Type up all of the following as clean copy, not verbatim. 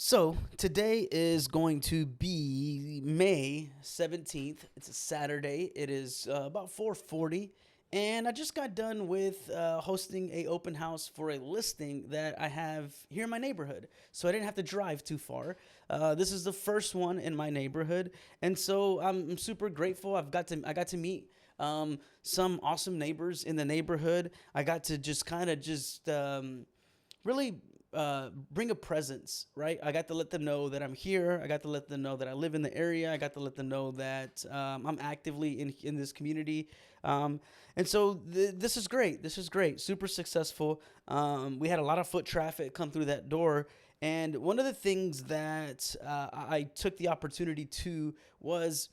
So today is going to be May 17th. It's a Saturday. It is about 4:40, and I just got done with hosting a open house for a listing that I have here in my neighborhood. So I didn't have to drive too far. This is the first one in my neighborhood, and so I'm super grateful. I got to meet some awesome neighbors in the neighborhood. I got to just kind of just really bring a presence, right? I got to let them know that I'm here. I got to let them know that I live in the area. I got to let them know that I'm actively in this community. Um, and so this is great. This is great. Super successful. We had a lot of foot traffic come through that door. And one of the things that I took the opportunity to was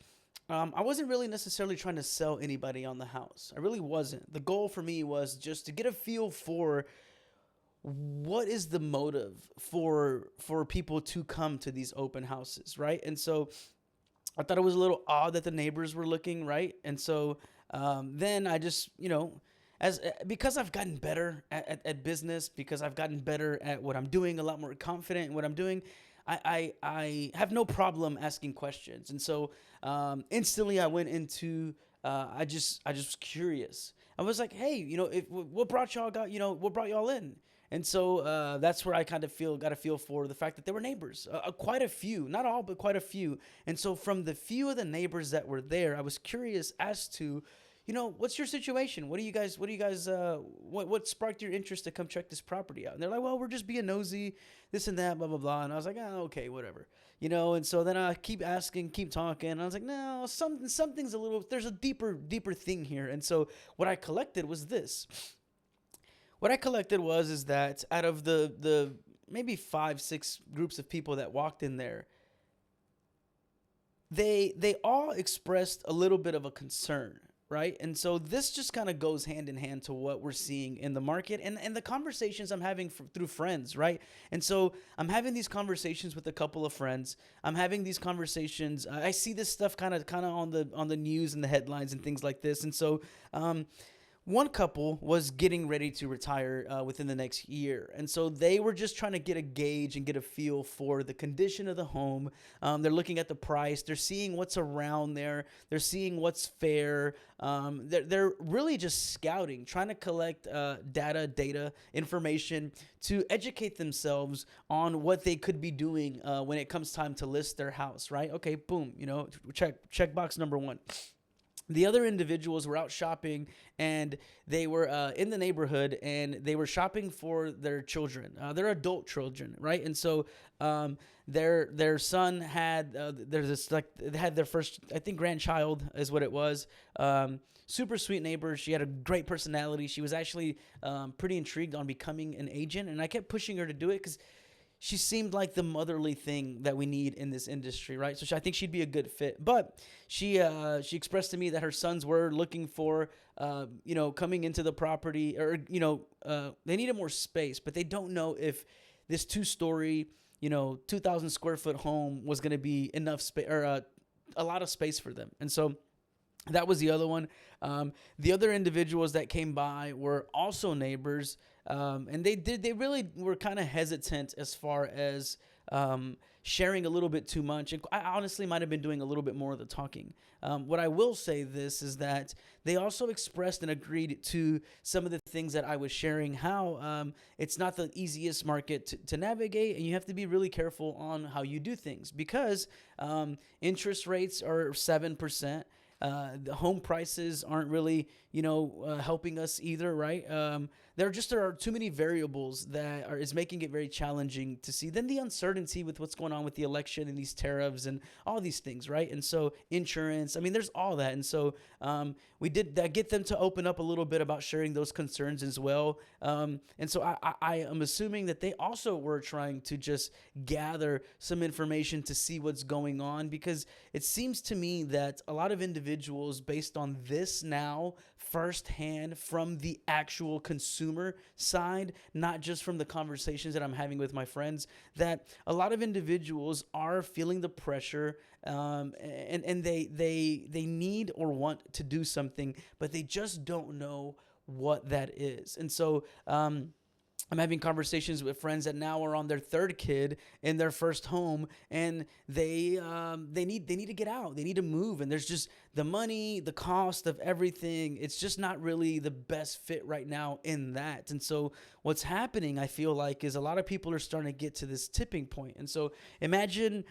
I wasn't really necessarily trying to sell anybody on the house. I really wasn't. The goal for me was just to get a feel for what is the motive for people to come to these open houses, right? And so I thought it was a little odd that the neighbors were looking, right? And so then I just, as because I've gotten better at business, because I've gotten better at what I'm doing, a lot more confident in what I'm doing. I have no problem asking questions, and so instantly I went into I just was curious. I was like, hey, what brought y'all what brought y'all in? And so that's where I kind of got a feel for the fact that there were neighbors, quite a few, not all, but quite a few. And so from the few of the neighbors that were there, I was curious as to, what's your situation? What sparked your interest to come check this property out? And they're like, well, we're just being nosy, this and that, blah, blah, blah. And I was like, oh, okay, whatever. And so then I keep asking, keep talking. And I was like, no, something's there's a deeper thing here. And so what I collected was this. What I collected was is that out of the maybe 5 6 groups of people that walked in there, they all expressed a little bit of a concern, right? And so this just kind of goes hand in hand to what we're seeing in the market and the conversations I'm having through friends, right? And so I'm having these conversations with a couple of friends. I'm having these conversations. I see this stuff kind of on the news and the headlines and things like this. And so one couple was getting ready to retire within the next year. And so they were just trying to get a gauge and get a feel for the condition of the home. They're looking at the price. They're seeing what's around there. They're seeing what's fair. They're really just scouting, trying to collect data, information to educate themselves on what they could be doing when it comes time to list their house, right? Okay, boom, check box number one. The other individuals were out shopping, and they were in the neighborhood, and they were shopping for their children, their adult children, right? And so their son had there's this like they had their first, I think, grandchild is what it was. Super sweet neighbor. She had a great personality. She was actually pretty intrigued on becoming an agent, and I kept pushing her to do it because she seemed like the motherly thing that we need in this industry, right? So I think she'd be a good fit. But she expressed to me that her sons were looking for, coming into the property, or they needed more space, but they don't know if this 2-story, 2,000 square foot home was going to be enough space, or a lot of space for them. And so that was the other one. The other individuals that came by were also neighbors, and they really were kind of hesitant as far as sharing a little bit too much. And I honestly might have been doing a little bit more of the talking. What I will say this is that they also expressed and agreed to some of the things that I was sharing, how it's not the easiest market to navigate, and you have to be really careful on how you do things because interest rates are 7%. The home prices aren't really, helping us either, right? There are too many variables that is making it very challenging to see. Then the uncertainty with what's going on with the election and these tariffs and all these things, right? And so insurance, I mean, there's all that. And so we did that, get them to open up a little bit about sharing those concerns as well. And so I am assuming that they also were trying to just gather some information to see what's going on, because it seems to me that a lot of individuals, based on this now firsthand from the actual consumer side, not just from the conversations that I'm having with my friends, that a lot of individuals are feeling the pressure, and they need or want to do something, but they just don't know what that is. And so I'm having conversations with friends that now are on their third kid in their first home, and they need to get out. They need to move, and there's just the money, the cost of everything. It's just not really the best fit right now in that. And so what's happening, I feel like, is a lot of people are starting to get to this tipping point. And so imagine.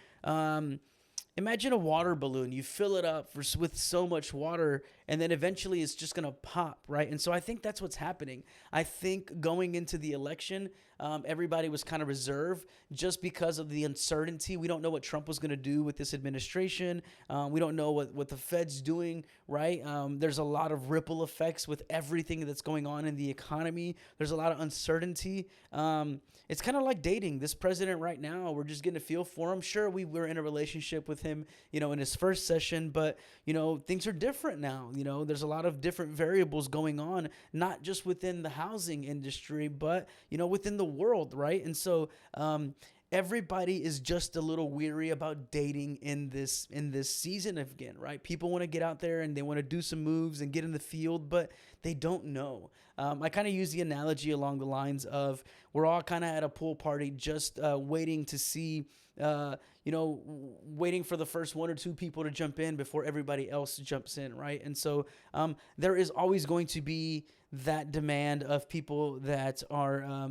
Imagine a water balloon. You fill it up with so much water, and then eventually it's just going to pop, right? And so I think that's what's happening. I think going into the election, everybody was kind of reserved just because of the uncertainty. We don't know what Trump was going to do with this administration. We don't know what the Fed's doing, right? There's a lot of ripple effects with everything that's going on in the economy. There's a lot of uncertainty. It's kind of like dating. This president right now, we're just getting a feel for him. Sure, we were in a relationship with him, in his first session, but, things are different now. There's a lot of different variables going on, not just within the housing industry, but, within the world, right? And so, everybody is just a little weary about dating in this season again, right? People want to get out there and they want to do some moves and get in the field, but they don't know. I kind of use the analogy along the lines of we're all kind of at a pool party just waiting to see, waiting for the first one or two people to jump in before everybody else jumps in, right? And so there is always going to be that demand of people that are,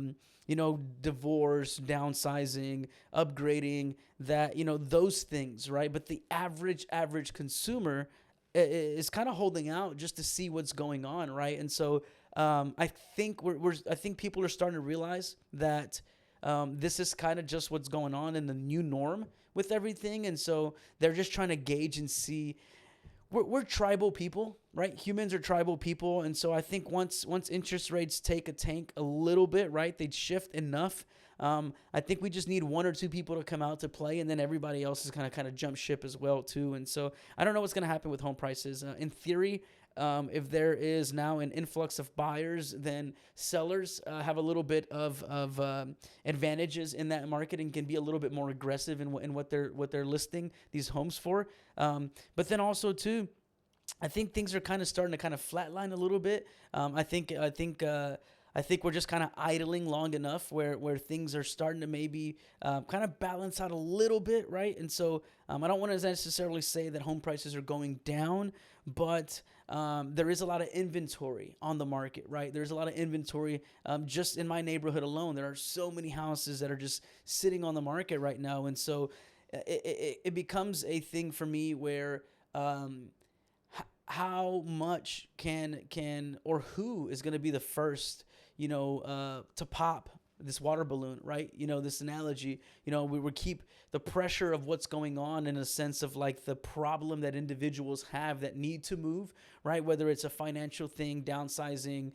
divorce, downsizing, upgrading, that, those things, right? But the average consumer is kind of holding out just to see what's going on, right? And so I think I think people are starting to realize that this is kind of just what's going on in the new norm with everything, and so they're just trying to gauge and see. We're tribal people, right? Humans are tribal people, and so I think once interest rates take a tank a little bit, right, they'd shift enough. I think we just need one or two people to come out to play, and then everybody else is kind of jump ship as well too. And so I don't know what's going to happen with home prices. In theory, if there is now an influx of buyers, then sellers have a little bit of advantages in that market and can be a little bit more aggressive in what they're listing these homes for. But then also too, I think things are kind of starting to kind of flatline a little bit. I think we're just kind of idling long enough where things are starting to maybe kind of balance out a little bit, right? And so I don't want to necessarily say that home prices are going down, but there is a lot of inventory on the market, right? There's a lot of inventory just in my neighborhood alone. There are so many houses that are just sitting on the market right now. And so it becomes a thing for me where how much can or who is going to be the first, to pop this water balloon, right? This analogy, we would keep the pressure of what's going on in a sense of like the problem that individuals have that need to move, right? Whether it's a financial thing, downsizing,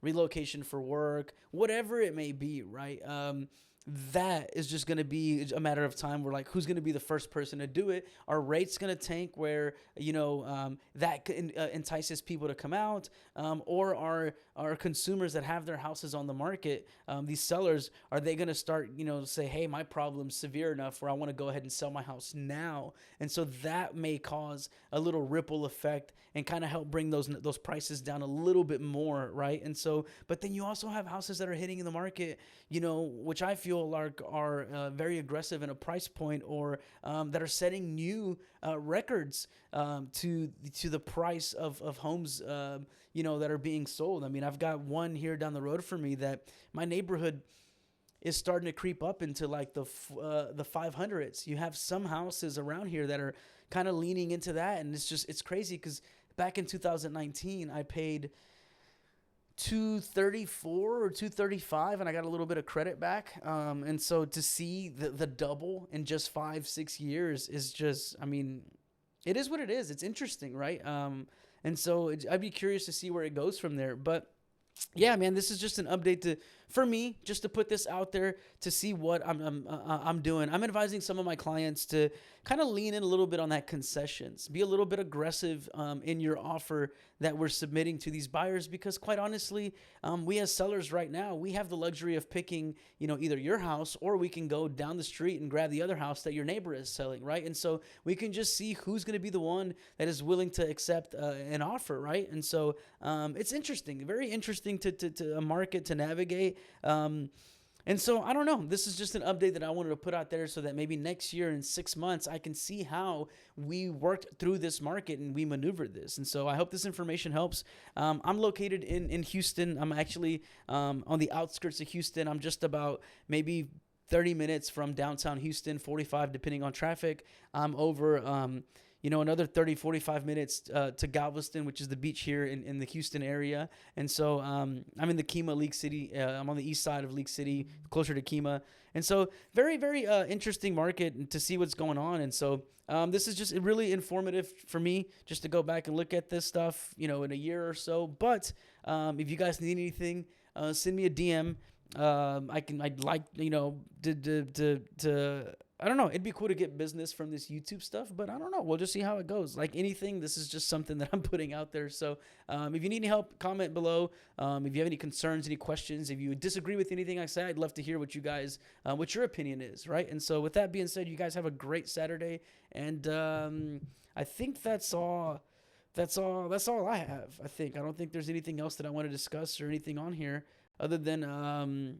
relocation for work, whatever it may be, right? That is just going to be a matter of time. We're like, who's going to be the first person to do it? Are rates going to tank where, that entices people to come out? Or are consumers that have their houses on the market, these sellers, are they going to start, say, hey, my problem's severe enough where I want to go ahead and sell my house now? And so that may cause a little ripple effect and kind of help bring those prices down a little bit more, right? And so, but then you also have houses that are hitting in the market, which I feel are very aggressive in a price point, or that are setting new records to the price of homes, that are being sold. I mean, I've got one here down the road for me that my neighborhood is starting to creep up into like the 500s. You have some houses around here that are kind of leaning into that, and it's crazy because back in 2019 I paid $234 or $235, and I got a little bit of credit back. And so to see the double in just 5-6 years is just, I mean, it is what it is. It's interesting, right? And so I'd be curious to see where it goes from there. But yeah, man, this is just an update for me, just to put this out there to see what I'm doing. I'm advising some of my clients to kind of lean in a little bit on that concessions, be a little bit aggressive in your offer that we're submitting to these buyers, because quite honestly, we as sellers right now, we have the luxury of picking, either your house, or we can go down the street and grab the other house that your neighbor is selling, right? And so we can just see who's going to be the one that is willing to accept an offer, right? And so it's interesting, very interesting to a market to navigate. And so I don't know. This is just an update that I wanted to put out there so that maybe next year in 6 months I can see how we worked through this market and we maneuvered this. And so I hope this information helps. I'm located in Houston. I'm actually on the outskirts of Houston. I'm just about maybe 30 minutes from downtown Houston, 45 depending on traffic. I'm over another 30, 45 minutes to Galveston, which is the beach here in the Houston area. And so I'm in the Kemah, League City. I'm on the east side of League City, closer to Kemah. And so very, very interesting market to see what's going on. And so this is just really informative for me just to go back and look at this stuff, in a year or so. But if you guys need anything, send me a DM. I'd like, to I don't know. It'd be cool to get business from this YouTube stuff, but I don't know. We'll just see how it goes. Like anything, this is just something that I'm putting out there. So if you need any help, comment below. If you have any concerns, any questions, if you disagree with anything I say, I'd love to hear what you guys, what your opinion is, right? And so with that being said, you guys have a great Saturday. And I think that's all I have, I think. I don't think there's anything else that I want to discuss or anything on here other than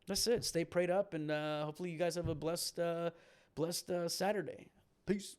that's it. Stay prayed up, and hopefully you guys have a blessed Saturday. Peace.